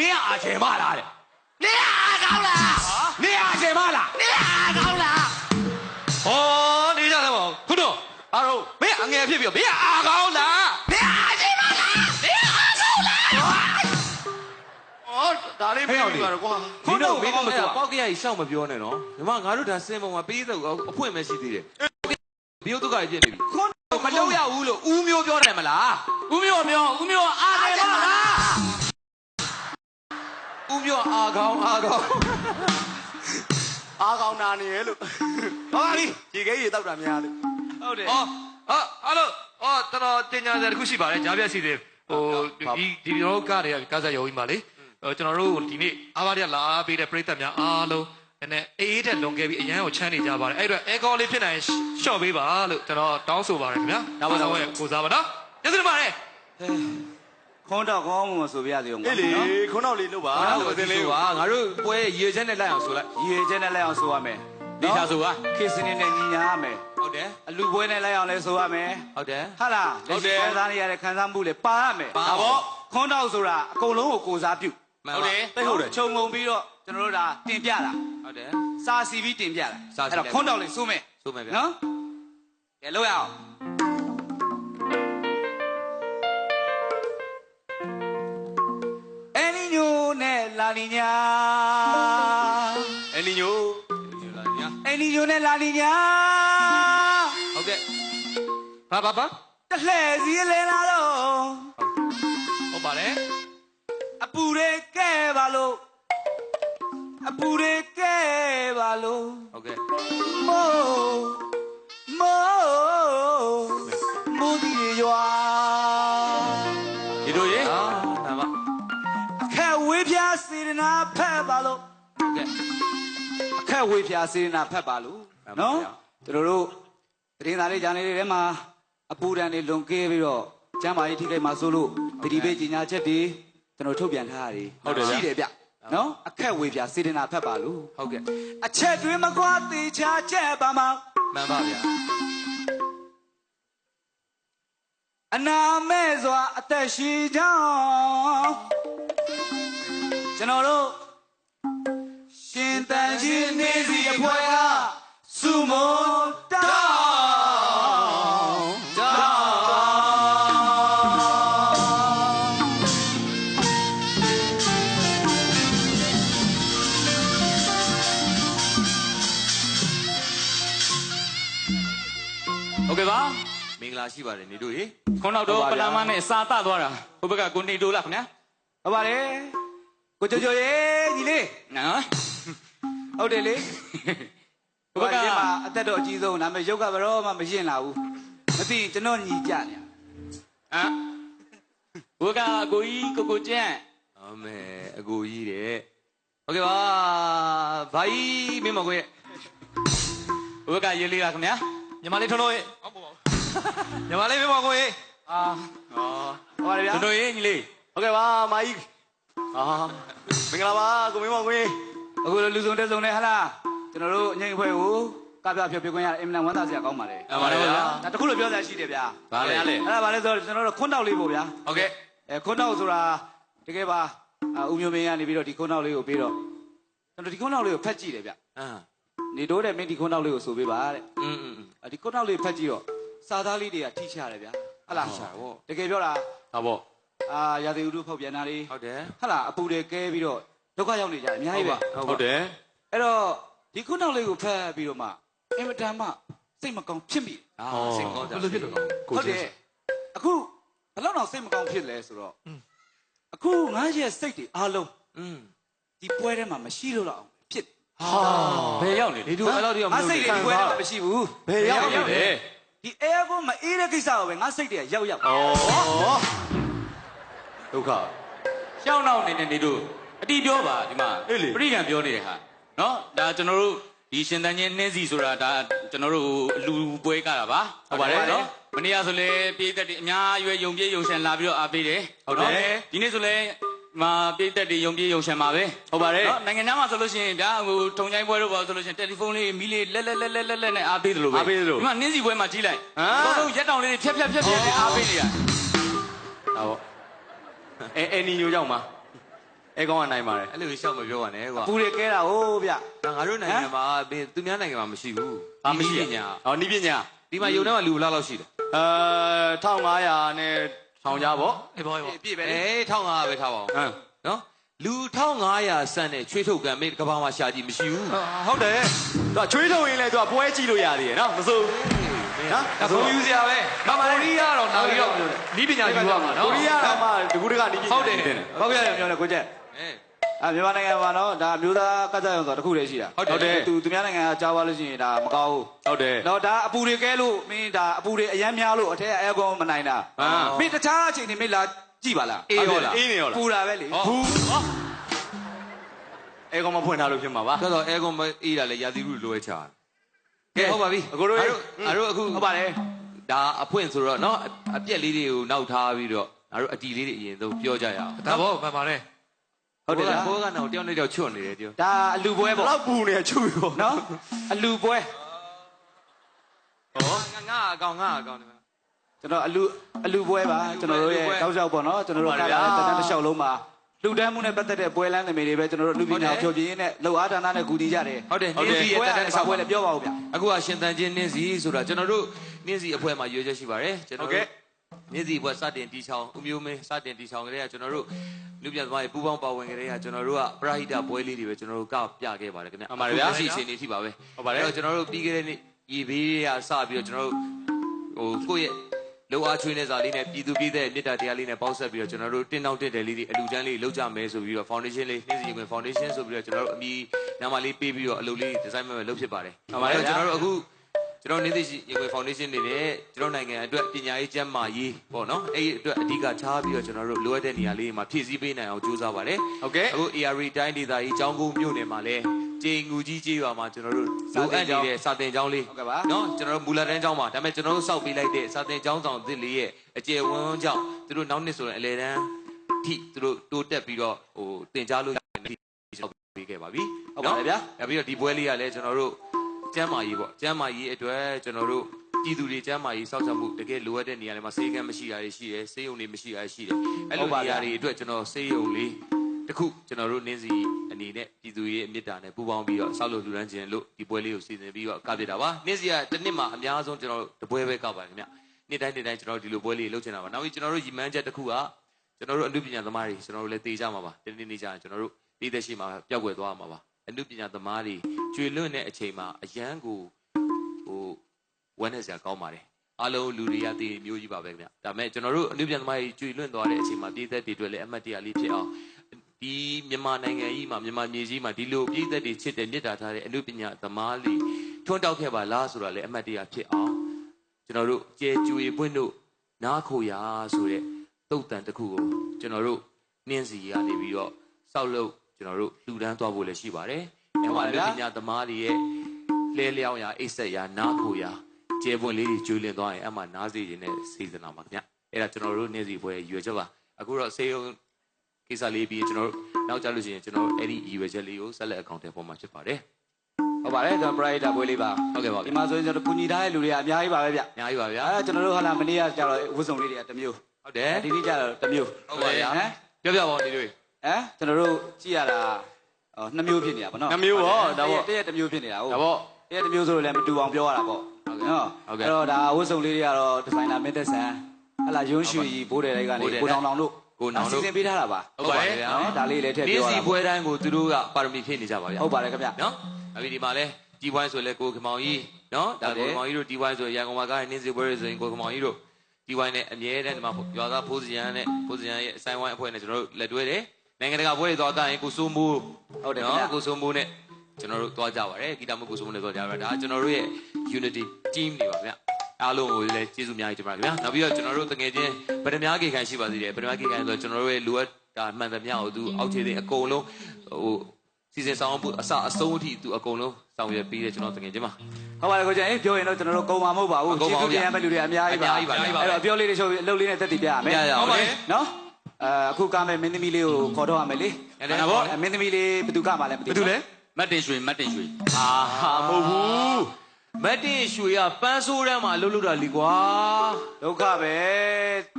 你阿姐骂啦的，你阿高啦，你阿姐骂啦，你阿高啦。哦，你讲什么？胡总，阿叔，别阿爷别别阿高啦，你阿姐骂啦，你阿高啦。哦，哪里没有你？你都没讲呀，包给阿姨上么标呢喏？你妈俺都谈什么嘛？别的我会没事的，别都搞一件的。မလုပ်ရဘူးလို့ဦးမျိုးပြောတယ်မလားဦးမျိုးပြောဦးမျိုးအားတယ်မလားဦးမျိုးအားကောင်းနာနေရဲ့လို့ဟောလီရေခဲရေတောက်တာများလို့ဟုတ်တယ်အဲ့လိုတော်တော်တင်ညာစရာတစ်ခုရှိပါတယ်ကြားပြစီတယ်ဟိုဒီကျွန်တော်တို့ကားတွေကကားစားရုံကြီးမှာလေကျွန်တော်တို့ဒီနေ့အားပါးရလာပေးတဲ့ပရိသတ်များအားလုံးနဲ့အေးတဲ့လွန်ခဲ့ပြီးအရန်ကိုချမ်းနေကြပါတယ်အဲ့တော့အဲကောလေးဖြစ်နိုင်ရှော့ပေးပါလို့ကျွန်တော်တောင်းဆိုပါတယ်ခင်ဗျာနောက်ပါတော့ကိုစားပါနော်ကျေးဇူးတင်ပါတယ်ခွန်းတော့ကောင်းမှုဆိုပြရသေးအောင် အေးလေခွန်းတော့လေးလုပ်ပါလို့အသင်းလေးပါငါတို့ပွဲရေချက်နဲ့လိုက်အောင်ဆိုလိုက် ရေချက်နဲ့လိုက်အောင်ဆိုရမယ် ဒီချာဆိုပါ ခေစနေနဲ့ညီညာရမယ် ဟုတ်တယ် အလူပွဲနဲ့လိုက်အောင်လဲဆိုရမယ် ဟုတ်တယ် ဟာလားလက်ရှိခံစားနေရတဲ့ခံစားမှုလေပါရမယ်ဒါပေါ့ခွန်းတော့ဆိုတာအကုန်လုံးကိုကိုစားပြုဟုတ်တယ်သိဟုတ်တယ်ခြုံငုံပြီးတော့ကျွန်တော်တို့ဒါတင်ပြတာဟုတ်တယ်စာစီပြီးတင်ပြတာအဲ့တော့ခွန်းတော့လေးစိုးမယ်နော်ကဲလို့ရအောင်El niño နဲ့လာလီညာ El niño လာညာ El niño နဲ့လာလီညာ ဟုတ်ကဲ့ဘာတလှဲစီလဲလာတော့ ဟုတ်ပါတယ်အပူတွေကဲပါလို့ဟုတ်ကဲ့မိုးဒီရွာဒီတို့ရေနာမအခက်ဝေးပြစေရနာဖက်ပါလို့ဟုတ်ကဲ့အခက်ဝေးပြစေရနာဖက်ပါလို့နော်ကျွန်တော်တို့တရင်သားလေးဂျာနယ်တွေထဲမှာအပူဒဏ်တွေလွန်ကဲပြီးတော့ကျမ်းမာရေးထိခိုက်မှာဆိုလို့တတိပေးကြီးညာချက်တွေကျွန်တော်ထုတ်ပြန်ထားရတယ်ရှိတယ်ဗျနော်အခက်ဝေးပြစေရနာဖက်ပါလို့ဟုတ်ကဲ့အချက်တွင်မကွာသေးချာချက်ပါမှာမှန်ပါဗျာအနာမဲ့စွာအသက်ရှိကြောင်းကျွန်တော်တို့ရှင်တန်ချင်းနေစီအဖွဲကစုမုံတောင်းဟုတ်ကဲ့ပါမင်္ဂလာရှိပါတယ်နေတို့ရေခွန်းတော့ပလာမနဲ့စာတသွားတာဟိုဘက်ကကိုနေတိုးလားခင်ဗျာဟုတ်ပါတယ်ကိုကြိုကြိုရေညီလေးနော်ဟုတ်တယ်လေဟိုဘက်ကအသက်တော်အကြီးဆုံးဒါပေမဲ့ရုပ်ကဘယ်တော့မှမရင်လာဘူးမသိကျွန်တော်ညီကြနေဟိုဘက်ကကိုကြီးကိုကျန့်အမေအကိုကြီးတဲ့ဟုတ်ကဲ့ပါဘာကြီးမင်းမကိုရဲ့ဟိုဘက်ကရေလေးလားခင်ဗျာညီမလေးထွန်းတို့ရဲ့ညီမလေးမင်းမကိုရဲ့ဟောတယ်ဗျာထွန်းတို့ရဲ့ညီလေးဟုတ်ကဲ့ပါမာကြီးမင်္ဂလာပါကိုမင်းမောင်ကိုအခုလူစုံတက်စုံနဲ့ဟလားကျွန်တော်တို့အငိမ့်အဖွဲ့ကိုကပြဖြောပြခွင့်ရအင်မတန်ဝမ်းသာစရာကောင်းပါတယ်မှန်ပါတယ်ဗျာဒါတခုလို့ပြောစရာရှိတယ်ဗျာဗာလဲအဲ့ဒါဗာလဲဆိုတော့ကျွန်တော်တို့ခွန်းတောက်လေးပေါ့ဗျာဟုတ်ကဲ့ခွန်းတောက်ဆိုတာတကယ်ပါဦးမျိုးမင်းကနေပြီးတော့ဒီခွန်းတောက်လေးကိုပြီးတော့ကျွန်တော်ဒီခွန်းတောက်လေးကိုဖတ်ကြည့်တယ်ဗျနေတိုးတဲ့မင်းဒီခွန်းတောက်လေးကိုဆိုပေးပါတဲ့ဒီခွန်းတောက်လေးဖတ်ကြည့်တော့စာသားလေးတွေကထိချရတယ်ဗျာဟလားတကယ်ပြောတာဟုတ်ပေါ့ရာသီဥတုဖောက်ပြန်တာလေးဟုတ်တယ်ဟလားအပူတွေကဲပြီးတော့ဒုက္ခရောက်နေကြတယ်အများကြီးပဲဟုတ်တယ်အဲ့တော့ဒီခုနောက်လေးကိုဖတ်ပြီးတော့မှအင်မတန်မှစိတ်မကောင်းဖြစ်ပြီစိတ်မကောင်းကြဘယ်လိုဖြစ်လို့ဟုတ်တယ်အခုဘယ်လောက်တော့စိတ်မကောင်းဖြစ်လဲဆိုတော့အခုငါရဲ့စိတ်တွေအားလုံးဒီပွဲထဲမှာမရှိလို့တော့အောင်ဖြစ်ဘယ်ရောက်နေဒီတို့အဲ့လောက်တည်းမလို့စိတ်တွေဒီပွဲထဲမှာမရှိဘူးဘယ်ရောက်နေလဲဒီအဲကိုမအေးတဲ့ကိစ္စကိုပဲငါစိတ်တွေကရောက်ဒုက္ခရှောင်းနောက်နေတို့အတီးပြောပါဒီမှာပြိကံပြောနေတဲ့ဟာနော်ဒါကျွန်တော်တို့ဒီရှင်တန်ချင်းနှင်းစီဆိုတာဒါကျွန်တော်တို့အလူပွဲကတာပါဟုတ်ပါတယ်နော်မနေ့ကဆိုလေပြည်သက်တွေအများရွယ်ယုံပြေးယုံရှန်လာပြီးတော့အားပေးတယ်ဟုတ်တယ်ဒီနေ့ဆိုလေမှာပြည်သက်တွေယုံပြေးယုံရှန်ပါပဲဟုတ်ပါတယ်နော်နိုင်ငံသားမှာဆိုလို့ရှိရင်ဗျာဟိုထုံချိုင်းပွဲတို့ပါဆိုလို့ရှိရင်တယ်လီဖုန်းလေးမီးလေးလက်နဲ့အားပေးတယ်လို့ပဲအားပေးတယ်လို့ဒီမှာနှင်းစီပွဲမှာကြီးလိုက်အကုန်လုံးရက်တောင်လေးဖြက်နဲ့အားပေးနေရဟုတ်အဲနီညိုကြောင့်ပါ အဲကောင်ကနိုင်ပါတယ် အဲ့လိုရှောက်မပြောပါနဲ့ကွာ အပူတွေကဲတာဟုတ်ဗျ ငါတို့နိုင်ငံမှာသူများနိုင်ငံမှာမရှိဘူး ဟာမရှိ ပညာ ဟောနီးပညာ ဒီမှာယုံထဲမှာလူဘယ်လောက်ရှိတယ် 1500နဲ့ထောင်ကြပေါ့ အေးဘောအေးဘော ပြည့်ပဲ အေး1500ပဲထားပါဦး ဟမ် နော်လူ1500စံနဲ့ချွေးထုတ်ကံမေးကဘာမှာရှာကြည့်မရှိဘူး ဟုတ်တယ်သူကချွေးထုတ်ရင်လည်းသူကပွဲကြည့်လို့ရသေးတယ်နော်မစိုးနော် ဒါဘုံယူစရာပဲမကိုရီးယားတော့နောက်ပြီးတော့နီးပညာယူရမှာနော် ကိုရီးယားတော့မှတကူတကနီးပညာ ဟုတ်တယ် ဘောက်ပြရပြောလဲကိုကျက် အဲ မြန်မာနိုင်ငံမှာတော့ဒါမျိုးသားကကြရုံဆိုတခုတည်းရှိတာ ဟုတ်တယ် သူများနိုင်ငံကကြားပါလို့ရှိရင်ဒါမကောင်းဘူး ဟုတ်တယ် တော့ဒါအပူတွေကဲလို့မင်းဒါအပူတွေအရမ်းများလို့အထက်အဲကွန်မနိုင်တာမင်းတခြားအချိန်တွေမင်းလာကြည့်ပါလား အေးရောလားအေးနေရောလား ပူတာပဲလေ ဘူး အဲကောင်မဖွင့်ထားလို့ဖြစ်မှာပါ ဆိုတော့အဲကွန်မအေးတာလေရာသီဥတုလွဲချတာကဲဟုတ်ပါပြီ အကိုတို့ ငါတို့အခု ဟုတ်ပါတယ် ဒါအဖွင့်ဆိုတော့နော်အပြက်လေးတွေကိုနောက်ထားပြီးတော့ငါတို့အတီလေးတွေအရင်ဆုံးပြောကြရအောင်ဒါဘောမှန်ပါတယ် ဟုတ်တယ်လား ဘောကတော့တယောက်နဲ့တယောက်ချွတ်နေတယ်တယောက် ဒါအလူပွဲ ဘ ပေါ့ လောက်ပူနေချူရော နော်အလူပွဲ ဟောငါအကောင်ဒီမှာ ကျွန်တော်အလူပွဲပါကျွန်တော်တို့ရဲ့တောက်လျှောက်ပေါ့နော်ကျွန်တော်တို့ကလာတဲ့တန်းတစ်လျှောက်လုံးမှာလူတန်းမှုနဲ့ပတ်သက်တဲ့ပွဲလမ်းတွေတွေပဲကျွန်တော်တို့လူပညာဖြောပြင်းနဲ့လှုပ်အားဌာနနဲ့ကူတည်ကြတယ် ဟုတ်တယ် ဟုတ် န တယ် င်းစီ ပွဲ ရဲ့ ရ တက် တဲ့ တဲ့ဆောက် ပွဲ ပွဲ လည်းပြောပါဦးဗျ အခုကရှင်တန်ချင်းနင်းစီဆိုတာကျွန်တော်တို့နင်းစီအဖွဲ့မှာရွေးချက်ရှိပါတယ်ကျွန်တော်တို့နင်းစီအဖွဲ့စတင်တီချောင်းဦးမျိုးမင်းစတင်တီချောင်းကလေးကကျွန်တော်တို့လူပြသမားတွေပူပေါင်းပါဝင်ကလေးကကျွန်တော်တို့ကပရဟိတပွဲလေးတွေပဲကျွန်တော်တို့ကပြခဲ့ပါတယ်ခင်ဗျရှိရှင်နေထိပါပဲတော့ကျွန်တော်တို့ပြီးခဲ့တဲ့နေ့ရေဘေးရစပြီးတော့ကျွန်တော်တို့ဟိုကိုယ့်ရဲ့လောအားချွေးနေစာလေးနဲ့ပြည်သူပြည်သက်မေတ္တာတရားလေးနဲ့ပေါင်းဆက်ပြီးတော့ကျွန်တော်တို့တင်းတောင်းတက်တယ်လေးတွေအလူချမ်းလေးလုပ်ကြမယ်ဆိုပြီးတော့ foundation လေးနှင်းစီရင် foundation ဆိုပြီးတော့ကျွန်တော်တို့အမီနာမလေးပေးပြီးတော့အလုပ်လေး design မဲ့လုပ်ဖြစ်ပါတယ်။ဟုတ်ပါတယ်ကျွန်တော်တို့အခုကျွန်တော်နှင်းစီရင် foundation နေနဲ့ကျွန်တော်နိုင်ငံအတွက်ပညာရေးကျန်းမာရေးပေါ့နော်အဲ့ဒီအတွက်အဓိကထားပြီးတော့ကျွန်တော်တို့လိုအပ်တဲ့နေရာလေးတွေမှာဖြည့်ဆည်းပေးနိုင်အောင်ကြိုးစားပါတယ်။ ဟုတ်ကဲ့ အခု ARD တိုင်းဒေသကြီးကျောင်းကုန်းမြို့နယ်မှာလည်းကျေငူကြီးကျေးရွာမှာကျွန်တော်တို့လိုအပ်နေတဲ့စာသင်ကျောင်းလေး ဟုတ်ကဲ့ပါ နော်ကျွန်တော်တို့မူလတန်းကျောင်းမှာဒါပေမဲ့ကျွန်တော်တို့စောက်ပေးလိုက်တဲ့စာသင်ကျောင်းဆောင်သစ်လေးရဲ့အကျယ်ဝန်းကြောင့်သူတို့နောက်နှစ်ဆိုရင်အလဲတန်းထိသူတို့တိုးတက်ပြီးတော့ဟိုသင်ကြားလို့ရတဲ့စောက်ပေးခဲ့ပါပြီ ဟုတ်ပါတယ်ဗျာ နောက်ပြီးတော့ဒီပွဲလေးကလည်းကျွန်တော်တို့ကျမ်းမာရေးပေါ့ကျမ်းမာရေးအတွက်ကျွန်တော်တို့ပြည်သူတွေကျမ်းမာရေးစောင့်ရှောက်မှုတကယ်လိုအပ်တဲ့နေရာတွေမှာဆေးကမ်းမရှိတာတွေရှိတယ်ဆေးရုံတွေမရှိတာရှိတယ်အဲ့လိုနေရာတွေအတွက်ကျွန်တော်ဆေးရုံလေးတခုကျွန်တော်တို့နင်းစီအနေနဲ့ပြည်သူရဲ့အမြင့်တာနဲ့ပူးပေါင်းပြီးတော့ဆောက်လုပ်လူတန်းခြင်းလို့ဒီပွဲလေးကိုစီစဉ်ပြီးတော့ကပြတာပါနင်းစီကတစ်နှစ်မှာအများဆုံးကျွန်တော်တို့တပွဲပဲကပါတယ်ခင်ဗျနေ့တိုင်းကျွန်တော်တို့ဒီလိုပွဲလေးလုပ်ချင်တာပါနောက်ပြီးကျွန်တော်တို့ရီမန်းချက်တစ်ခုကကျွန်တော်တို့အမှုပညာသမားတွေကျွန်တော်တို့လည်းသိကြမှာပါဒီနေ့ကြာကျွန်တော်တို့ပြည်သက်ရှိမှာပျောက်ကွယ်သွားမှာပါအမှုပညာသမားတွေကျွေလွတ်တဲ့အချိန်မှာအရန်ကိုဟိုဝမ်းနဲ့စရာကောင်းပါတယ်အားလုံးလူတွေကတည်မျိုးကြီးပါပဲခင်ဗျဒါပေမဲ့ကျွန်တော်တို့အမှုပညာသမားတွေကျွေလွတ်သွားတဲ့အချိန်မှာပြည်သက်တွေအတွက်လည်းအမှတ်တရလေးဖြစ်အောင်ဒီမြန်မာနိုင်ငံကြီးမှာမြန်မာမြေကြီးမှာဒီလိုပြည်သက်တွေချစ်တဲ့မြတ်တာထားတဲ့အမှုပညာသမားတွေထွန်းတောက်ခဲ့ပါလားဆိုတာလည်းအမှတ်တရဖြစ်အောင်ကျွန်တော်တို့ကျဲကျွေပွင့်တို့နားခိုရာဆိုတဲ့တုတ်တန်တစ်ခုကိုကျွန်တော်တို့နှင်းစီကနေပြီးတော့စောက်လို့ကျွန်တော်တို့လူတန်းသွားဖို့လည်းရှိပါတယ်။အဲမှာလူပညာသမားတွေရဲ့လဲလျောင်းရာအိတ်ဆက်ရာနားခိုရာကျဲပွင့်လေးတွေကျွေးလင်သွားရင်အမှနားစီခြင်းနဲ့စေစနာမှာခင်ဗျ။အဲ့ဒါကျွန်တော်တို့နှင်းစီပွဲရွယ်ချက်ပါ။အခုတော့စေယုံကိစ္စလေးပြီးကျွန်တော်တို့နောက်ကြလို့ရှိရင်ကျွန်တော်တို့အဲ့ဒီရွယ်ချက်လေးကိုဆက်လက်အကောင့်ထဲပေါ်မှာဖြစ်ပါတယ်။ ဟုတ်ပါတယ်ကျွန်တော် private ပွဲလေးပါ ဟုတ်ကဲ့ပါ ဒီမှာဆိုရင်ကျွန်တော်ကူညီထားတဲ့လူတွေကအများကြီးပါပဲဗျ အများကြီးပါဗျာ အဲကျွန်တော်တို့ဟာလာမနေ့ကကျတော့ဝတ်စုံလေးတွေကတစ်မျိုး ဟုတ်တယ် ဒီနေ့ကျတော့တစ်မျိုး ဟုတ်ပါဗျာ ဟမ် ပြောပြပါဦးဒီတွေ ကျွန်တော်တို့ကြည့်ရတာနှစ်မျိုးဖြစ်နေတာဗောနော် နှစ်မျိုးပေါ့ဒါပေါ့ တရက်တစ်မျိုးဖြစ်နေတာဟုတ် ဒါပေါ့ တရက်တစ်မျိုးဆိုတော့လည်းမတူအောင်ပြောရတာပေါ့နော်အဲ့တော့ဒါဝတ်စုံလေးတွေကတော့ဒီဇိုင်နာမင်းသက်ဆန်ဟလာရုံးရွှေကြီးဘိုးတယ်တွေကနေကိုတောင်တောင်တို့စီစဉ်ပေးထားတာပါ ဟုတ်ပါတယ်ဗျာ နော်ဒါလေးလည်းထည့် နေ့ ပြောရ စီ တာ ပွဲတိုင်းကိုသူတို့ကပါရမီဖြည့်နေကြပါဗျာ ဟုတ်ပါတယ်ခင်ဗျ နော်အခုဒီမှာလဲဒီဝိုင်းဆိုလဲကိုခမောင်ကြီးနော်ဒါကိုခမောင်ကြီးတို့ဒီဝိုင်းဆိုရန်ကုန်မှာကားနေ့စီပွဲတွေဆိုရင်ကိုခမောင်ကြီးတို့ဒီဝိုင်းနဲ့အမြဲတမ်းဒီမှာရွာသားဖိုးစီယန်နဲ့ဖိုးစီယန်ရဲ့အဆိုင်ဝိုင်းအဖွဲ့နဲ့ကျွန်တော်တို့လက်တွဲတယ်နိုင်ငံတကာပွဲတွေသွားကရင်ကိုစိုးမိုး ဟုတ်တယ်ခင် နော် ဗျ ကိုစိုးမိုးနဲ့ကျွန်တော်တို့သွားကြပါတယ်ဂီတမကိုစိုးမိုးနဲ့သွားကြပါဒါကျွန်တော်တို့ရဲ့ unity team တွေပါဗျာအားလုံးကိုလည်းကျေးဇူးများကြီးတင်ပါတယ်ခင်ဗျာနောက်ပြီးတော့ကျွန်တော်တို့တကယ်ချင်းဗဒမားကေခိုင်ရှိပါသေးတယ်ဗဒမားကေခိုင်ဆိုတော့ကျွန်တော်တို့ရဲ့လိုအပ်တာမှန်သမျှကိုသူအောက်ခြေသိအကုန်လုံးဟိုစီစဉ်ဆောင်ဖို့အစအဆုံးအထိသူအကုန်လုံးဆောင်ရွက်ပြီးတယ်ကျွန်တော်တကယ်ချင်းပါ ဟုတ်ပါတယ်ကိုကျန်ပြောရင်တော့ကျွန်တော်တို့ကုံမှာမဟုတ်ပါဘူးကျေးဇူးတင်ရမယ့်လူတွေအများကြီးပါအဲ့တော့အပြောလေးတွေချုပ်အလုပ်လေးနဲ့တက်တည်ပြရမယ်နော်အခုကမယ်မင်းသမီးလေးကိုခေါ်တော့ရမယ်လေမင်းသမီးလေးဘယ်သူကမှလည်းမသိ ဘာတူလဲ မတ်တင်ရွှေမတ်တင်ရွှေ ဟာမဟုတ်ဘူး မတ်တင်ရွှေကပန်းဆိုးတန်းမှာလှုပ်တာလीကွာ ဒုက္ခပဲ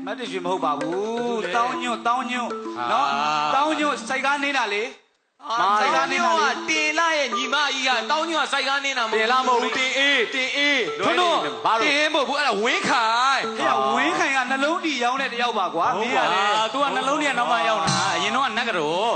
မတ်တရွှေမဟုတ်ပါဘူးတောင်းညွန့်နော်တောင်းညွန့်စိုက်ကားနေတာလေ စိုက်ကားနေတာကတင်လာရဲ့ညီမကြီးကတောင်းညွန့်ကစိုက်ကားနေတာမဟုတ် တင်လာမဟုတ်ဘူးတင်အေးထွန်းတော့တင်မဟုတ်ဘူးအဲ့ဒါဝင်းခိုင် အဲ့ဒါဝင်းခိုင်ကနှလုံးတီရောင်းတဲ့တယောက်ပါကွာမင်းကလေ သူကနှလုံးထဲနောက်မှရောက်တာအရင်တော့နတ်ကတော်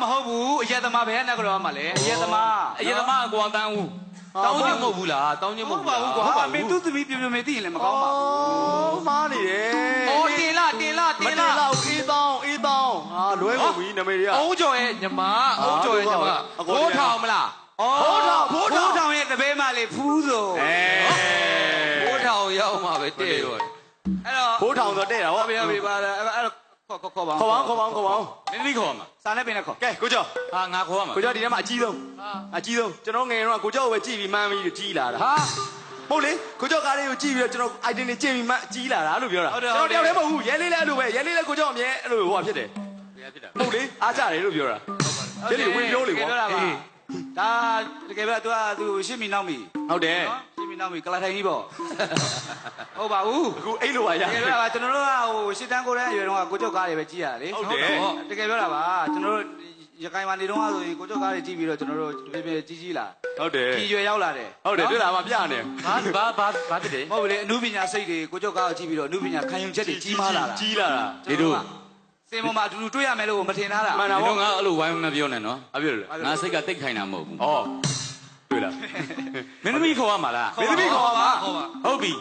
မဟုတ်ဘူးအရက်သမားပဲနဲ့ကတော့မှလေအရက်သမား အရင်သမားကွာတန်းဦး တောင်းညွန့်မဟုတ်ဘူးလားတောင်းညွန့်မ မ ဟုတ် ဟုတ် ဘူး ပါ လား ဘူးကွာမင်းသူ့သမီးပြပြမေးသိရင်လည်းမကောင်းပါဘူး မားနေတယ် အော်တင်လာတင်လာ မ တင် တင် လာ လောက်အေးတောင်းဟာလွဲကုန်ပြီနမေတွေက အုံးကျော်ရဲ့ညီမအုံးကျော်ရဲ့ညီမဘိုးထောင်မလား ဘိုးထောင်ရဲ့တပည့်မလေးဖူးဆို ဘိုးထောင်ရောက်မှာပဲတဲ့ရော အဲ့တော့ ဘိုးထောင်ဆိုတဲ့တာဟော ပြပြပါအဲ့တော့ခေါ်ပါ ခေါ်ပါခေါ်ပါ မင်းသမီးခေါ်မှာ စာနဲ့ပင်နဲ့ခေါ် ကဲကိုကျော် ဟာငါခေါ်မှာ ကိုကျော်ဒီထဲမှာအကြီးဆုံးကျွန်တော်ငယ်တော့ကိုကျော်ကိုပဲကြည့်ပြီးမှန်းပြီးကြီးလာတာ ဟာ ဟုတ်လေကိုကျော်ကားလေးကိုကြည့်ပြီးတော့ကျွန်တော် item တွေကျင့်ပြီးမှကြီးလာတာလို့ပြောတာကျွန်တော်တယောက်တည်းမဟုတ်ဘူးရဲလေးလည်းအဲ့လိုပဲရဲလေးလည်းကိုကျော်အမြဲအဲ့လိုဟိုဖြစ်တယ်ဟုတ်လေအားကြတယ်လို့ပြောတာရဲလေးဝင်ပြောလေကွာ ဒါတကယ်ပဲသူရှင်းမီနောက်မီ ဟုတ်တယ် ရှင်းမီနောက်မီကလာထိုင်ကြီးပေါ့ဟုတ်ပါဘူး အခုအဲ့လိုပါရ တကယ်ပြောတာပါကျွန်တော်တို့ကဟိုရှစ်တန်းကိုတန်းအရွယ်တုန်းကကိုကျော်ကားတွေပဲကြည့်ရလေ ဟုတ်တယ် တကယ်ပြောတာပါကျွန်တော်တို့ရခိုင်မှာနေတုန်းကဆိုရင်ကိုကျော်ကားတွေကြည့်ပြီးတော့ကျွန်တော်တို့ကြီးလာ ဟုတ်တယ် ကြီးရွယ်ရောက်လာတယ် ဟုတ်တယ်တွေ့တာမှပြနေ ဘာတည်း မဟုတ်ဘူးလေအနုပညာစိတ်တွေကိုကျော်ကားကိုကြည့်ပြီးတော့အနုပညာခံယူချက်တွေကြီးမားလာတာ ကြီးလာတာ ဒီတို့ စင်ပေါ်မှာအတူတူတွေ့ရမယ်လို့မထင်ထားတာ မှန်တာ ဒီ ပေါ့ တော့ငါအဲ့လိုဝိုင်းမပြောနဲ့နော် အပြည့်လေ ငါစိတ်ကတိတ်ခိုင်တာမဟုတ်ဘူး ဩတွေ့လား မင်းသမီးခေါ်ရမှာလား မင်းသမီးခေါ်ပါ ဟုတ်ပြီ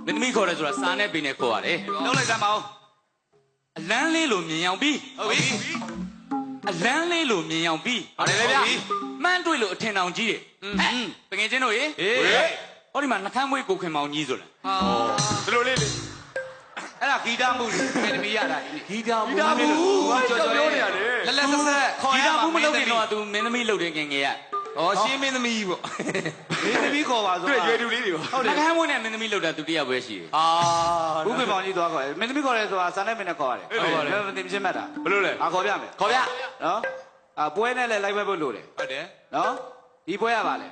မင်းသမီးခေါ်တယ်ဆိုတာစားနဲ့ပင်နဲ့ခေါ်ရတယ် လုံးလိုက်စမ်းပါဦး အလန်းလေးလိုမြင်ရောက်ပြီး ဟုတ်ပြီ အလန်းလေးလိုမြင်ရောက်ပြီး ဟုတ်တယ်လေဗျာ မှန်းတွေ့လို့အထင်တောင်ကြီးတယ်ဟဲ့တကယ်ချင်းတို့ရေ ဟေး ဟောဒီမှာနှခမ်းမွေးကိုခင်မောင်ကြီးဆိုလား ဒီလိုလေးလေ အဲ့ဒါဂီတမှုလေမီရတာဒီနေ့ ဂီတာမူ ဒါဘူးကြောက်ပြောနေရတယ် လက်လက်ဆက်ဆက်ခေါ် ဒီ ရ တော့ မှာ ဘူးမလုပ်ခင်တော့ तू မင်းသမီးလုပ်တယ်ငယ်ငယ်ရ ဩရှင်းမင်းသမီးပေါ့ မင်းသမီးခေါ်ပါဆို တွေ့ရွယ်တူလေးတွေပါ ဟုတ်တယ် နှခမ်းမွေးနဲ့မင်းသမီးလုပ်တာ तू တယောက်ပဲရှိတယ် အာ ဘူးပင်ပေါင်ကြီးသွားခေါ်တယ်မင်းသမီးခေါ်တယ်ဆိုတာစာနဲ့မင်းနဲ့ခေါ်ရတယ်မသိမချင်းမှတ်တာ ဘယ်လိုလဲ ခေါ်ပြမယ် ခေါ်ပြ နော်ပွဲနဲ့လည်းလိုက်ပဲဖို့လို့တယ် ဟုတ်တယ် နော်ဒီပွဲရပါလေ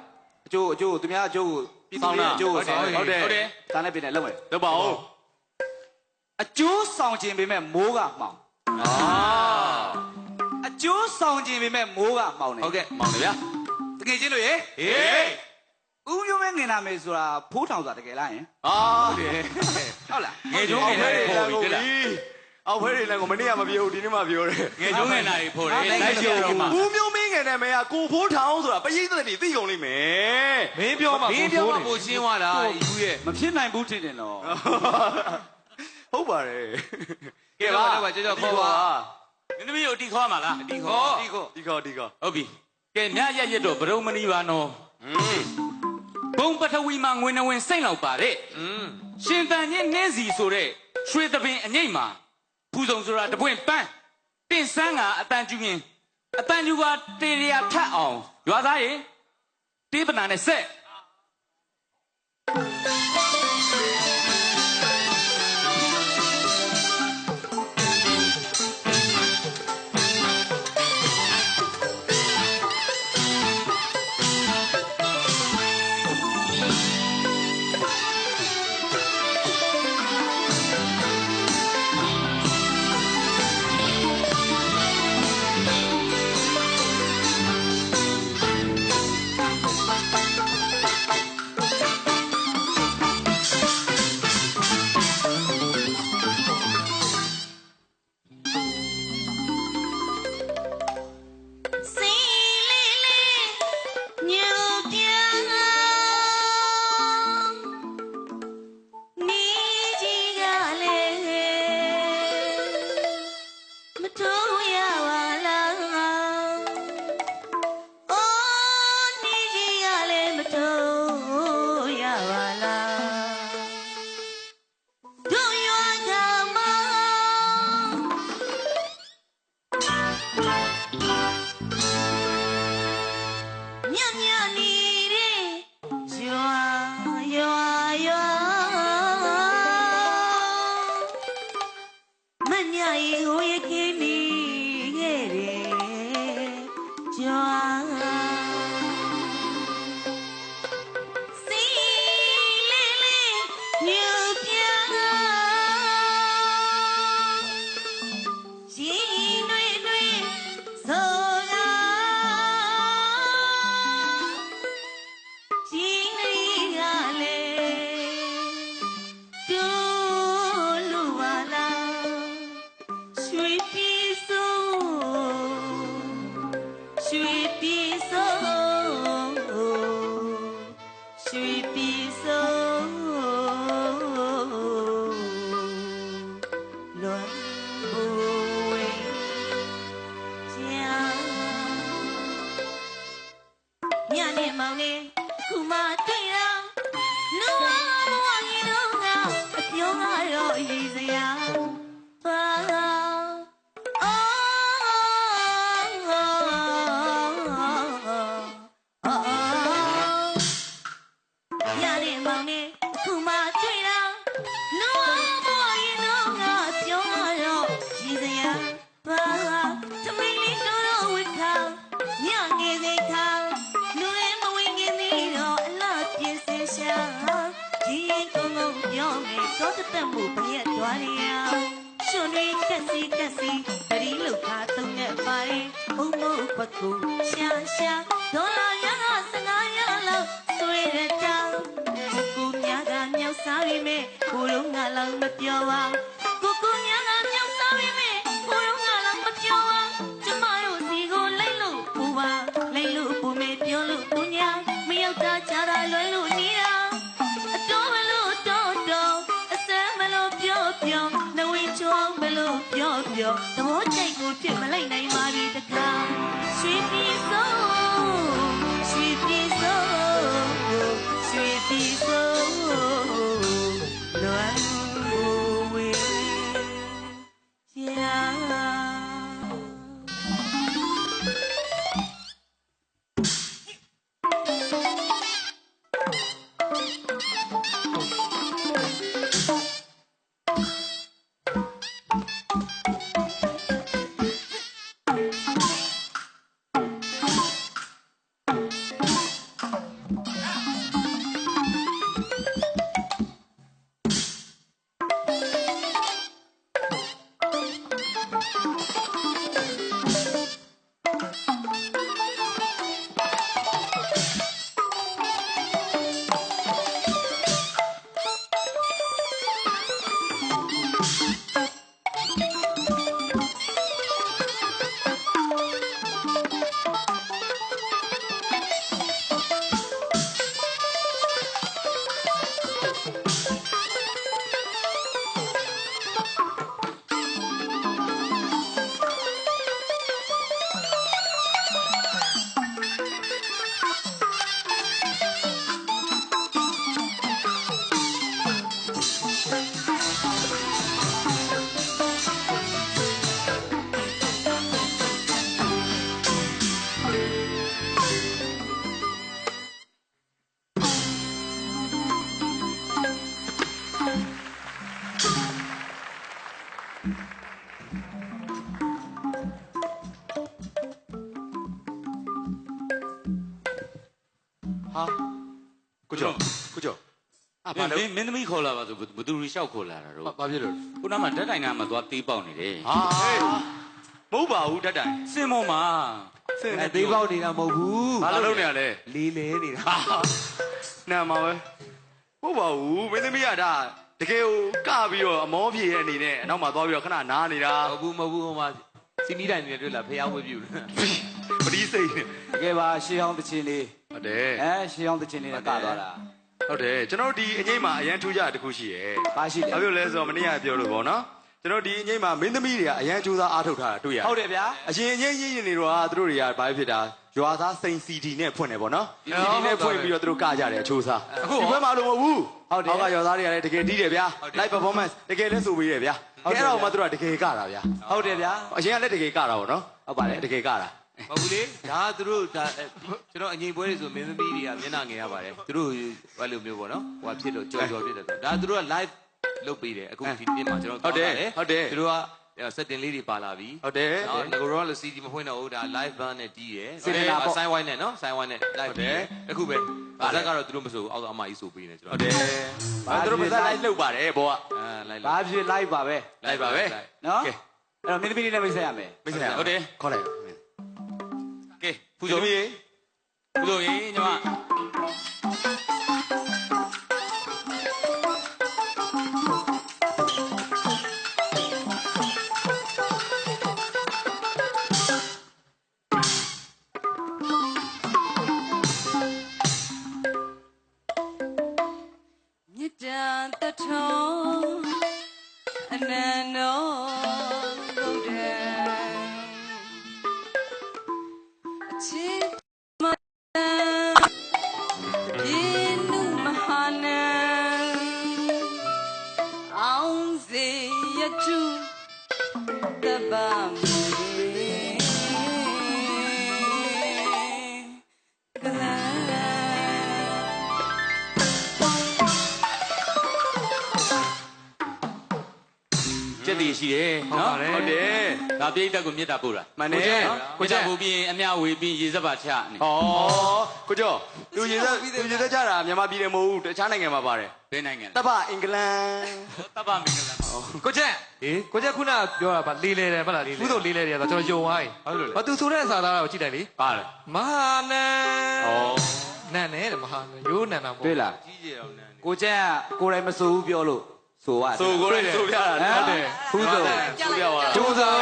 အကျိုးသူများအကျိုးကိုပြည်သူရဲ့အကျိုးကိုဆောင် ဟုတ်တယ် စာနဲ့ပင်နဲ့လုံးမယ် တော့ပါဦး အကျိုးဆောင်ခြင်းပေမဲ့မိုးကမှောင် အာ အကျိုးဆောင်ခြင်းပေမဲ့မိုးကမှောင်တယ် ဟုတ်ကဲ့ မောင်တယ်ဗျာ တကယ်ချင်းလို့ရေ ဟေး ဦးမျိုးမဲငင်နာမေဆိုတာဖိုးထောင်ဆိုတာတကယ်လားယင် အာဟုတ်တယ် ဟုတ်လား ငယ်ကျုံးငယ်နာတွေဖို့ပြီလား အောက်ဖဲတွေလည်းကိုမနေ့ကမပြောဘူးဒီနေ့မှပြောတယ် ငယ်ကျုံးငယ်နာတွေဖို့တယ်လိုက်ရှိတော့မှာ ဘူးမျိုးမင်းငယ်တဲ့မဲကကိုဖိုးထောင်ဆိုတာပရိသတ်တွေသိကုန်လိမ့်မယ် မင်းပြောမှာ မင်းပြောမှာပိုရှင်းသွားတာယူရဲ့ မဖြစ်နိုင်ဘူးထင်တယ်နော် ဟုတ်ပါတယ် ကဲပါတော့ကြောကြောခေါ်ပါ မင်းသမီးကိုအတီခေါ်မှာလား ဒီခေါ် ဒီကို ဒီကောဒီကော ဟုတ်ပြီကဲမြရရက်တော့ဗရုံမဏီပါနော်ဘုံပထဝီမှာငွေနှဝင်စိတ်လောက်ပါတဲ့ရှင်တန်ချင်းနှင်းစီဆိုတဲ့ရွှေသပင်အငိမ့်မှာဖူဆုံဆိုတာတပွင့်ပန်းတင်ဆန်းကအတန်ကျူရင်အတန်ကျူကတေရယာထက်အောင်ရွာသားရေတေးပနာနဲ့ဆက် ရွှေပြည်စိုးရွှေပြည်စိုးလွန်ဘူဝေကြာညနေမောင်လေးခုမှတွေ့တော့ လူဝဘဝကြီးတော့ကအပြောင်းကတော့အရေးစရာပါညနေမောင်နေခုမှတွေ့တော့လူဝဘဝကြီးတော့ကအပြောင်းကတော့ရေးစရာပါသမီးလေးတို့ဝတ်ခေါင်းညငယ်စိတ်ခေါင်းလူတွေမဝင်ခင်သေးတော့အလားပြင်းစင်ရှာဒီကုန်းကုန်းပြောမယ်သောတသက်မှုဘရက်သွားရအောင်ရှင်တွေကက်စီတရီလူခါသုံးနဲ့ပါတယ်အုံမို့ပကူရှာဒေါ်လာရက15ရလောက်ဆွေရတောင်းကိုများကမြောက်စားပြီးမဲ့ကိုလုံးကလောက်မပြောပါကိုများကမြောက်စားပြီးမဲ့ကိုလုံးကလောက်မပြောပါကျမတို့စီကိုလိုက်လို့ပူပါလိုက်လို့ပူမဲ့ပြောလို့သူညာမရောက်တာချတာလွယ်လို့နေတာအတော်မလို့တော်အစမ်းမလို့ပြောနှဝင်းချုံမလို့ပြောသဘောကျိတ်ကိုဖြစ်မလိုက်နိုင်ပါပြီတခါရွှေပြည်စိုးရွှေပြည်စိုးလွမ်းဝေကြာကိုကျော်ဘာလို့မင်းသမီးခေါ်လာပါဆိုဘသူရီလျှောက်ခေါ်လာတာတော့ဘာဖြစ်လို့ခုနကမှဓာတ်တိုင်နာမှာသွားသေးပေါက်နေတယ်ဟာမဟုတ်ပါဘူးဓာတ်တိုင်စင်မောမှာ သေးပေါက်နေတာမဟုတ်ဘူး ဘာလုပ်နေရလဲ လေးလဲနေတာ နာမှာပဲမဟုတ်ပါဘူးမင်းသမီးကဒါတကယ်ကိုကပြီးတော့အမောပြေရဲ့အနေနဲ့အနောက်မှာသွားပြီးတော့ခဏနားနေတာ မဟုတ်ဘူးဟိုမှာစီနီးတိုင်နေတွေ့လားဖျားဝဲပြူပတိစိတ်နဲ့ တကယ်ပါရှေးဟောင်းတခြင်းလေး ဟုတ်တယ် ရှေးဟောင်းတခြင်းလေးနဲ့ကသွားတာ ဟုတ်တယ်ကျွန်တော်တို့ဒီအငိမ့်မှာအရန်ထူးကြတခုရှိရယ် ပါရှိတယ် ဘာဖြစ်လဲဆိုတော့မနေ့ကပြောလို့ပေါ့နော်ကျွန်တော်ဒီအငိမ့်မှာမင်းသမီးတွေကအရန်ကြိုးစားအားထုတ်ထားတာတွေ့ရတယ် ဟုတ်တယ်ဗျာ အရင်အငိမ့်ရင်းနေတော့သူတို့တွေကဘာဖြစ်တာရွာသားစိန် CD နဲ့ဖွင့်တယ်ပေါ့နော် CD နဲ့ဖွင့်ပြီးတော့သူတို့ကကြတယ်အချိုးစားဒီဘက်မှာလို့မဟုတ်ဘူးဟုတ်တယ်အောက်ကရွာသားတွေကလည်းတကယ်တီးတယ်ဗျာ live performance တကယ်လဲဆိုပေးတယ်ဗျာအဲ့ဒါမှသူတို့ကတကယ်ကတာဗျာ ဟုတ်တယ်ဗျာ အရင်ကလည်းတကယ်ကတာပေါ့နော်ဟုတ်ပါတယ်တကယ်ကတာ မဟုတ်ဘူးလေဒါသူတို့ဒါကျွန်တော်အငိမ့်ပွဲတွေဆိုမင်းသမီးတွေကမျက်နှာငယ်ရပါတယ်သူတို့ဘာလိုမျိုးပေါ့နော်ဟိုဖြစ်လို့ကြော်ဖြစ်တယ်ဒါသူတို့က live လုပ်ပေးတယ်အခုဒီနေ့မှာကျွန်တော်ဟုတ်တယ်သူတို့ကစက်တင်လေးတွေပါလာပြီ ဟုတ်တယ် နော်ငကိုရောလည်း CD မဖွင့်တော့ဘူးဒါ live band နဲ့တီးတယ်ဆိုင်းဝိုင်းနဲ့နော်ဆိုင်းဝိုင်းနဲ့ live တီးတယ်အခုပဲဘာဇက်ကတော့သူတို့မဆိုဘူးအောက်အမကြီးဆိုပေးနေကျွန်တော်ဟုတ်တယ်သူတို့မစလိုက်လှုပ်ပါတယ်ဘောက live ဘာဖြစ် live ပါပဲ live ပါပဲ နော်အဲ့တော့မင်းသမီးလေးနဲ့မိတ်ဆက်ရမယ် မိတ်ဆက်ရဟုတ်တယ်ခေါ်လိုက်ကဲဖူဇုံကြီးညီမ တူတပါမေကလာ ကျက်တည်ရှိတယ် ဟုတ် နော် ပါတယ် ဟုတ်တယ် ဒါပြိတ္တကိုမြတ်တာပို့တာ မှန်တယ် ကိုကြပူပြီးရင်အမြဝေပြီးရေစပ်ပါချနေ ဩကိုကျော်သူရေသက်ကြတာမြန်မာပြည်တယ်မဟုတ်ဘူးတခြားနိုင်ငံမှာပါတယ် ဘယ်နိုင်ငံ တပအင်္ဂလန် တပ္ပမင်္ဂလာ ကိုချက်ကိုချက်ခုနပြောတာဗာလေးလဲတယ်ဗလားခုဆိုလေးလဲတယ်ဆိုတော့ကျွန်တော်ယုံသွားပြီဘာသူဆိုတဲ့အစာသားကိုကြည့်တယ်လေ ပါလေ မဟာနန် ဩ နန်နဲ့တဲ့မဟာနန်ရိုးနန်တာပေါ့ တွေ့လား ကြီးကျယ်အောင်နန်း ကိုကျန်းကကိုယ်တိုင်မစိုးဘူးပြောလို့ဆိုရတယ် ဆိုကိုယ်တိုင်ဆိုပြတာ ဟုတ်တယ်ဖူးစုံ ဆိုပြသွားတာ ဖူးစုံ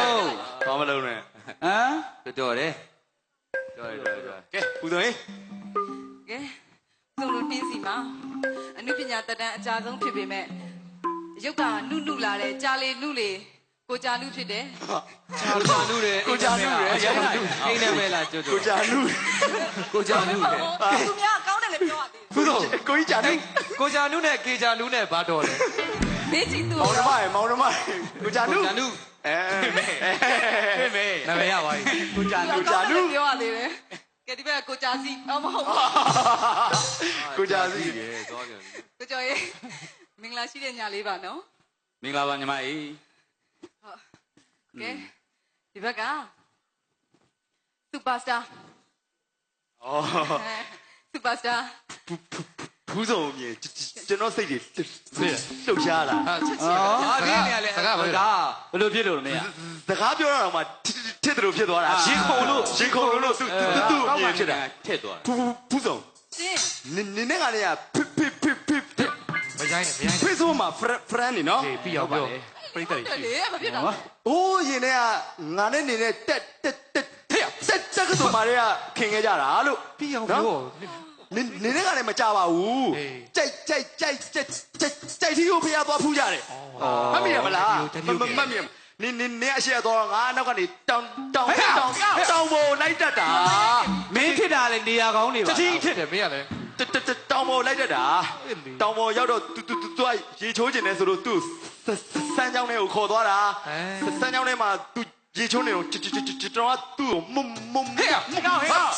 ဘာမလုပ်နဲ့ ဟမ် တော်တယ် တော်တယ်ကဲဖူးစုံဟင် ကဲဆုံးလို့နှင်းစီမှာအနုပညာတက်တန်းအကြဆုံးဖြစ်ပေမဲ့ရုပ်ကနုနုလာတယ်ကြာလေနုလေကိုကြာနုဖြစ်တယ် ကိုကြာနုတယ် ကိုကြာနုတယ် အိမ်နာမဲလားကျွတ် ကိုကြာနု ကိုကြာနုတယ် သူများအကောင်းတယ်လည်းပြောရတယ် ခုဆို ကိုကြီးကြာနု ကိုဂျာနုနဲ့ကေဂျာနုနဲ့ဘာတော်လဲ မေးချင်သူ မောင်နှမရေမောင်နှမရေကိုကြာနု ကြာနု အဲမေ နာမည်ရပါပြီ ကိုကြာနု ကို ကြာ ကြာ နု နုပြောရသေးတယ်ကဲဒီဘက်ကကိုကြာစီအော်မဟုတ်ဘူး ကိုကြာစီ တယ်သွားပြန်ပြီ ကိုကျော်ရေမင်္ဂလာရှိတဲ့ညလေးပါနော် မင်္ဂလာပါညီမအေး ကဲဒီဘက်ကစူပါစတာ ဩ စူပါစတာ ဘူးစုံမြေကျွန်တော်စိတ်တွေလှုပ်ရှားလာ ဟာချက်ချင် အော်ဒီနေရာလေ စကားပါ ဒါဘယ်လိုဖြစ်လို့လဲမင်း စကားပြောရအောင်မှထစ်တယ်လို့ဖြစ်သွားတာရင်ခုန်လို့သူမြေဖြစ်တာ ထက်သွား ဘူးစုံ ရှင် နင်းနဲ့ကလည်းဖိ မရိုင်းနဲ့မရိုင်းနဲ့ ဖိဆိုမှာ friend နေနော် ဒီပြီးအောင်ပြောပြိတ္တ တယ် ရှိ လေမဖြစ်တာ အိုးရင်ထဲကငါနဲ့နေနဲ့တက်ကတူမာတွေကခင်ခဲ့ကြတာလို့ ပြီးအောင်ပြော နင်းနဲ့ကလည်းမကြပါဘူးကြိုက်တီကိုဖျားသွားဖူးကြတယ်မမြင်မလားမမြင်နင်းအရှိရတော့ငါနောက်ကနေတောင်းဖို့လိုက်တတ်တာ မင်းဖြစ်တာလေနေရာကောင်းနေပါ တတိထစ်တယ်မင်းကလည်း တောင်းဖို့လိုက်တတ်တာတောင်းဖို့ရောက်တော့သူရေချိုးကျင်တယ်ဆိုလို့သူစမ်းကြောင်းထဲကိုခေါ်သွားတာစမ်းကြောင်းထဲမှာသူရေချိုးနေတော့ကျွန်တော်ကသူ့ကိုမဟဲ့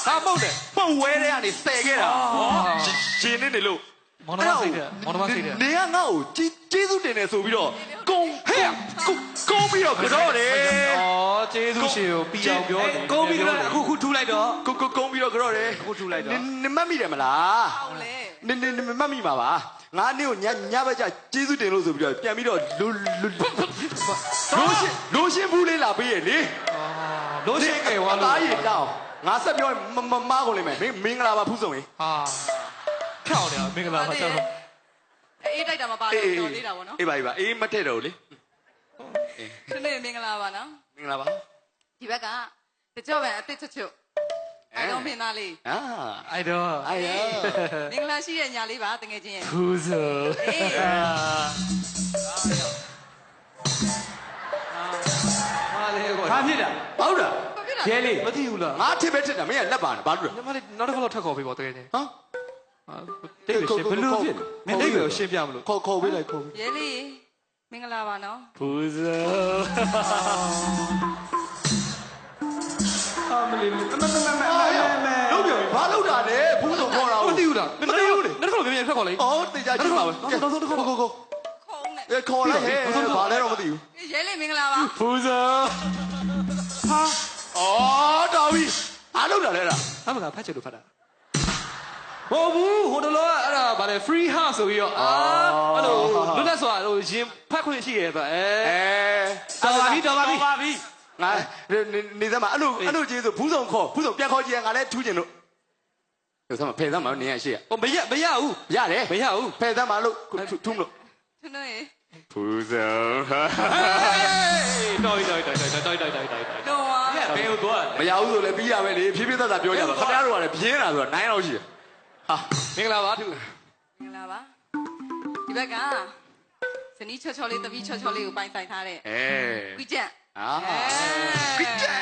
ဟာမဟုတ်တယ်မဝဲတဲ့ကနေဆယ်ခဲ့တာရှင်နေလို့ မောင်နှမစိတ်တယ်မောင်နှမစိတ်တယ် နေကငါ့ကိုကျေးဇူးတင်တယ်ဆိုပြီးတော့ကုန်းဟဲ့ကုန်းပြီးတော့ကြောတယ် ဩကျေးဇူးရှင်ကိုပြီးအောင်ပြောတယ် ကုန်းပြီးတော့အခုထူလိုက်တော့ ကုန်းပြီးတော့ကြောတယ် အခုထူလိုက်တော့ နမတ်မိတယ်မလား ဟုတ်လေ နမတ်မိမှာပါငါနေ့ကိုညဘက်ကျကျေးဇူးတင်လို့ဆိုပြီးတော့ပြန်ပြီးတော့လိုရှင်းဘူးလေးလာပေးရလေ လို့ရှိကေဝါ အ လို့ သားရည်တောင်းငါဆက်ပြောမကုန်လိမ့်မယ်မင်္ဂလာပါဖူးစုံရေ ဟာဖြောင်းတယ်မင်္ဂလာပါကျွန်တော် အေးတိုက်တာမပါတော့တော်သေးတာဗောနော် အေးပါအေးမထည့်တော့လေ ရှင်နေမင်္ဂလာပါနော် မင်္ဂလာပါ ဒီဘက်ကတကြောပဲအစ်စ်ချွတ်အဲ့တော့မင်းသားလေး အာ အဲ့တော့ အေး မင်္ဂလာရှိတဲ့ညလေးပါတကယ်ချင်းရဲ့ ဖူးဆို အေး ဟာလေကွာ ဘာဖြစ်တာ ဟုတ်လား ရဲလေး မသိဘူးလား ငါထစ်ပဲထစ်တာမင်းကလက်ပါနဲ့ဘာလို့လဲ ညီမလေးနောက်တစ်ခါတော့ထပ်ခေါ်ပေးပါတကယ်ချင်း ဟမ် တိတ်ရှင်းဘယ်လိုဖြစ်လဲမင်းတိတ်ကိုရှင်းပြမလို့ ခေါ်ပေးလိုက်ခေါ် ရဲလေးမင်္ဂလာပါနော် ဖူးဆို အမလီမမ လုံးပြောဘာလုပ်တာလဲဘူးစုံခေါ်တာ မသိဘူးလားမသိဘူးလေနောက်တစ်ခါတော့မြန်ထပ်ခေါ်လိုက် အော်တေချာကြည့်ပါဦးကို ခုံးနဲ့ ခေါ်လိုက်ဟဲ့ဘာလဲတော့မသိဘူး ရဲလေးမင်္ဂလာပါ ဖူးဆို အော်တော်ပြီအားလုပ်တာလဲလား အမကဖတ်ချင်လို့ဖတ်တာဟိုဘူးဟိုတလောအဲ့ဒါဗါလေ free house ဆိုပြီးတော့အဲ့လိုလွတ်လပ်စွာဟိုရင်ဖတ်ခွင့်ရှိရဲဆိုတော်ပါပြီ တော်ပါပြီ ငါနေသမအဲ့လိုကျေးဇူးဘူးစုံခေါ်ဘူးစုံပြန်ခေါ်ကြည့်ရငါလည်းထူးကျင်လို့ဒီသမဖယ်သမနေရရှိရ ဟိုမရဘူး ရတယ် မရဘူး ဖယ်သမလို့ထူးမလို့ ထွန်းထွန်းရေ ဘူးစုံ တော်တော် တော့ပါ ဘယ်ကိုသွား မရဘူးဆိုလည်းပြီးရပဲလေဖြည်းဖြည်းသက်သက်ပြောကြပါခင်ဗျားတို့ကလည်းပြင်းတာဆိုတာ9လောက်ရှိတယ်ဟာ မင်္ဂလာပါသူ မင်္ဂလာပါဒီဘက်ကဇနီးချောချောလေးတပီးချောချောလေးကိုပိုင်ဆိုင်ထားတဲ့ ကွီးကြံ အာ ကွီးကြံ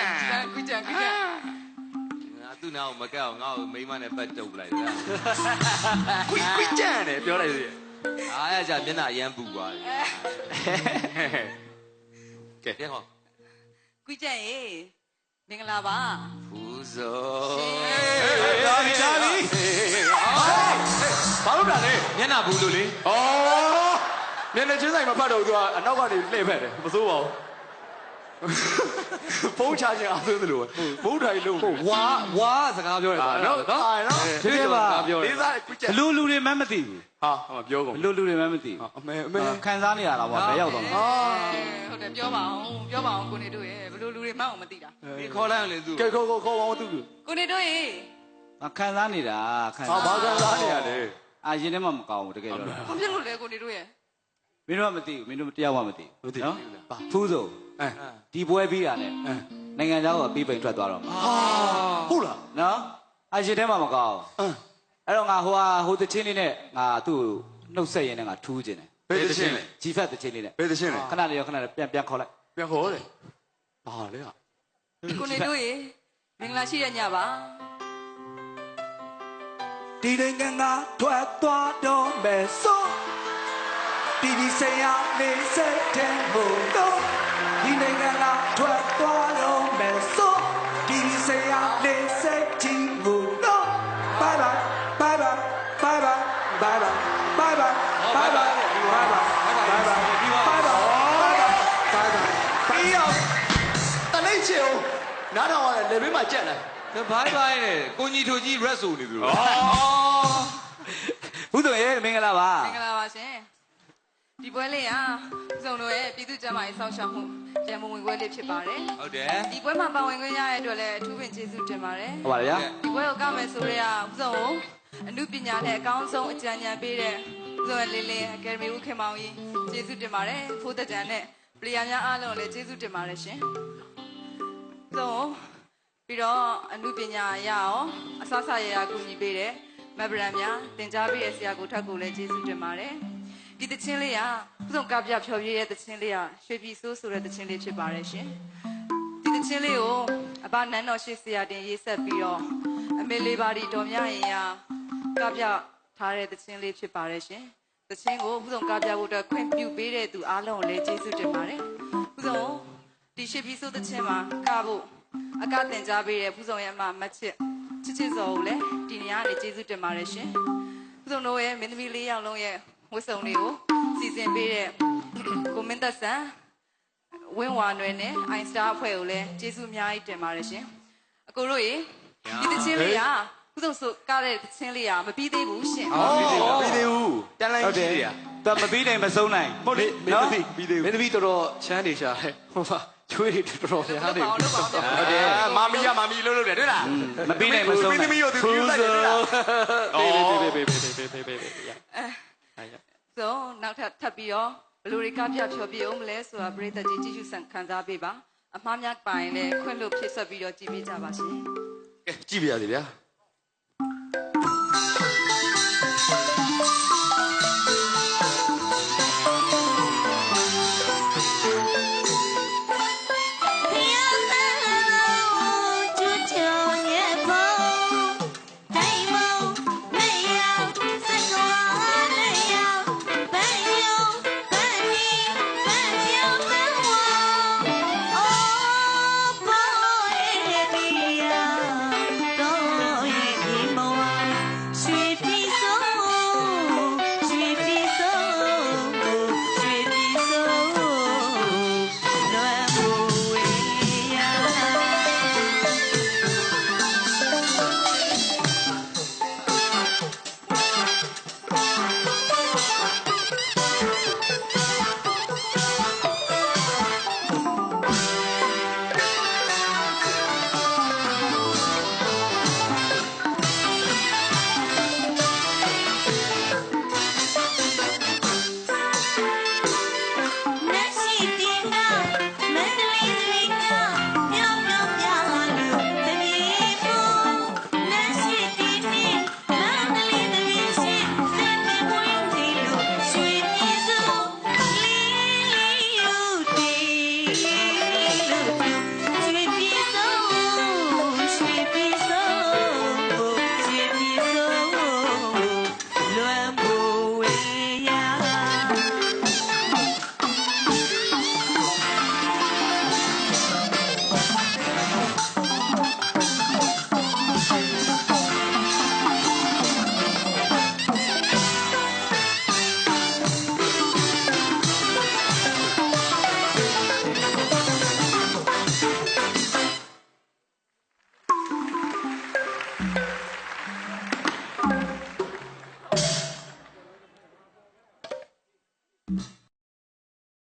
ကွီးကြံ ငါသူ့နာကိုမကက်အောင်ငါ့ကိုမိမနဲ့ပတ်တုပ်လိုက်တာ ကွီကြံတယ်ပြောလိုက်သေးတယ် အားရကြမျက်နှာအရမ်းပူသွားတယ် ကဲပြန်ခေါ် ကွီးချက်ရေမင်္ဂလာပါ ဘူးစော ဒါလီဘာလို့တာလဲ မျက်နှာဘူးလို့လေ ဩမျက်နှာချင်းဆိုင်မဖတ်တော့သူကအနောက်ကနေလှည့်ဖက်တယ်မစိုးပါဘူးဖုန်းချခြင်းအားသွင်းသလိုဘုံထိုင်လို့ ဝါစကားပြောတယ် နော်နော်နော် ဒီကပါ လေးစားကွချက် ဘလူလူတွေမှမသိဘူး ဟာမပြောကုန် ဘလူလူတွေမှမသိဘူး အမေအမေ ခံစားနေရတာပေါ့ဘယ်ရောက်တော့လဲ ဟုတ်တယ်ပြောပါအောင်ကိုနေတို့ရေဘလို့လူတွေမှအောင်မသိတာ ဒီခေါ်လိုက်အောင်လေသူ ကဲခေါ်ပါဦးသူ ကိုနေတို့ရေ ခံစားနေတာခံ ဟာ စား ဘာခံစားနေရလဲ အာရင်ထဲမှာမကောင်းဘူးတကယ်ပြောတာ ဘာဖြစ်လို့လဲကိုနေတို့ရေ မင်းတို့ကမသိဘူးမင်းတို့တရားမှမသိဘူးနော်ဖူးဆိုဒီပွဲပြီးတာနဲ့နိုင်ငံသားကပြီးပိန်ထွက်သွားတော့မှာ ဟုတ်လား နော်အာရင်ထဲမှာမကောင်းအဲ့တော့ငါဟိုတချင်းလေးနဲ့ငါသူ့နှုတ်ဆက်ရင်းနဲ့ငါထူးခြင်းတယ် ဘယ်တချင်းလဲ ဂျီဖက်တချင်းလေးနဲ့ ဘယ်တချင်းလဲ ခဏလေးရောခဏလေးပြန်ခေါ်လိုက် ပြန်ခေါ်တယ်ဘာလဲဟာ ကိုနေတို့ရေမင်္ဂလာရှိတဲ့ညပါ ဒီနိုင်ငံကထွက်သွားတော့မယ်ဆိုဒီစိတ်ရနေစိတ်တဲ့ဘုံတော့ဒီနိုင်ငံကထွက်သွားတော့မယ်ဆိုဒီစိတ်ရနေစိတ်ချီဘုံတော့ bye bye bye bye bye bye bye bye bye bye bye bye bye bye bye bye bye ပြီးအောင်တလိမ့်ချင်အောင်နားထောင်ရတယ်လေဘေးမှာကြက်လိုက် ဘိုင်ဘိုင်နဲ့ကိုကြီးထိုကြီး red ဆိုနေသူတို့ ဘုသူရေမင်္ဂလာပါ မင်္ဂလာပါရှင်ဒီပွဲလေးဟာဦးစုံတို့ရဲ့ပြည်သူ့ကျန်းမာရေးစောင့်ရှောက်မှုရန်ပုံငွေပွဲလေးဖြစ်ပါတယ် ဟုတ်တယ် ဒီပွဲမှာပါဝင်ခွင့်ရတဲ့အတွက်လည်းအထူးပင်ကျေးဇူးတင်ပါတယ် ဟုတ်ပါလေဗျာ ဒီပွဲကိုကမယ်ဆိုရဲဦးစုံကိုအမှုပညာနဲ့အကောင်းဆုံးအကြံဉာဏ်ပေးတဲ့ဦးစုံရဲ့လင်းလင်းအကယ်ဒမီဦးခင်မောင်ကြီးကျေးဇူးတင်ပါတယ်ဖိုးသက်တန်နဲ့ပလီယာများအားလုံးလည်းကျေးဇူးတင်ပါတယ်ရှင်ဦးစုံပြီးတော့အမှုပညာရအောင်အစစရရကူညီပေးတဲ့မက်ဘရန်များသင်ကြားပေးတဲ့ဆရာကိုထပ်ကိုလည်းကျေးဇူးတင်ပါတယ်ဒီတခြင်းလေးကဦးစုံကပြဖြော်ပြရဲ့တခြင်းလေးကရွှေပြည်စိုးဆိုတဲ့တခြင်းလေးဖြစ်ပါတယ်ရှင်ဒီတခြင်းလေးကိုအဘနန်းတော်ရှိဆရာတင်ရေးဆက်ပြီးတော့အမေလေးပါတီတော်မြရင်ကပြထားတဲ့တခြင်းလေးဖြစ်ပါတယ်ရှင်တခြင်းကိုဦးစုံကပြဖို့အတွက်ခွင့်ပြုပေးတဲ့သူအားလုံးကိုလည်းကျေးဇူးတင်ပါတယ်ဦးစုံဒီရွှေပြည်စိုးတခြင်းမှာကဖို့အကတင်ကြားပေးတဲ့ဦးစုံရဲ့အမမချစ်စောကိုလည်းဒီနေရာကနေကျေးဇူးတင်ပါတယ်ရှင်ဦးစုံတို့ရဲ့မင်းသမီး၄ယောက်လုံးရဲ့ဝတ်စုံတွေကိုစီစဉ်ပေးတဲ့ကိုမင်းသက်ဆန်ဝင်းဝါနွယ်နဲ့အိုင်စတာအဖွဲ့ကိုလည်းကျေးဇူးအများကြီးတင်ပါတယ်ရှင်အကိုတို့ရေဒီတချင်းလေးကဦးစုံဆိုကားတဲ့တချင်းလေးကမပြီးသေးဘူးရှင် ပြီးသေးဘူးတန်လိုင်း ဟုတ်တယ် ရှိရ သူမပြီးနိုင်မဆုံးနိုင် ဟုတ်တယ်မင်းသမီးပြီးသေး မ ဘူး င်းသမီးတော်တော်ချမ်းနေရှာတယ်ဟိုပါချွေးတွေတော်တော်များနေ လို့ပါအောင် ဟုတ်တယ်မာမီရမာမီလို့လုပ်တယ်တွေ့လား မပြီးနိုင်မဆုံး မင်း နိုင် သမီးတို့သူယူလိုက်တယ်တွေ့လား ဆိုနောက်ထပ်ပြီးတော့ဘလူတွေကပြဖြောပြအောင်မလဲဆိုတာပရိသတ်ကြီးကြည့်ရှုခံစားပေးပါအမှားများပိုင်လဲခွင့်လို့ဖြစ်ဆက်ပြီးတော့ကြည်ပေးကြပါရှင် ကဲကြည့်ပြရစီဗျာ